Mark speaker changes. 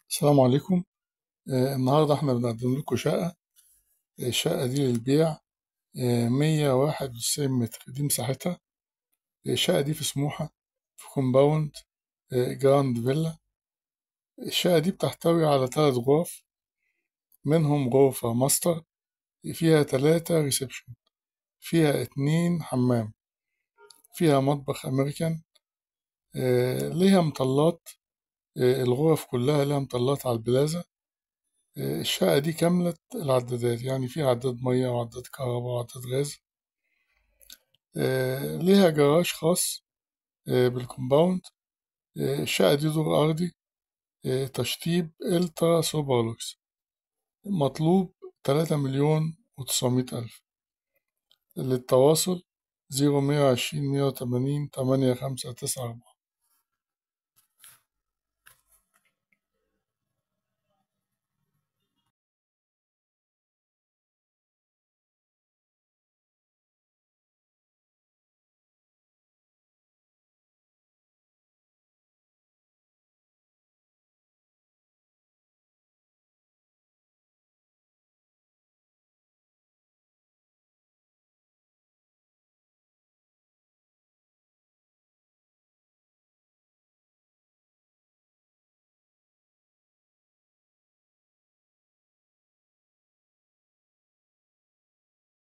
Speaker 1: السلام عليكم. النهاردة احنا بنقدم لكم شقة. الشقة دي للبيع. 191 متر دي مساحتها. الشقة دي في سموحة، في كومباوند جراند فيلا. الشقة دي بتحتوي على 3 غرف، منهم غرفة ماستر فيها 3 ريسبشن، فيها 2 حمام، فيها مطبخ أمريكان. ليها مطلات. الغرف كلها ليها مطلات على البلازا. الشقة دي كاملة العدادات، يعني فيها عداد مية وعداد كهرباء وعداد غاز. ليها جراج خاص بالكومباوند. الشقة دي دور أرضي. تشطيب إلترا سوبرلوكس. مطلوب 3,900,000. للتواصل 0120 180 8594.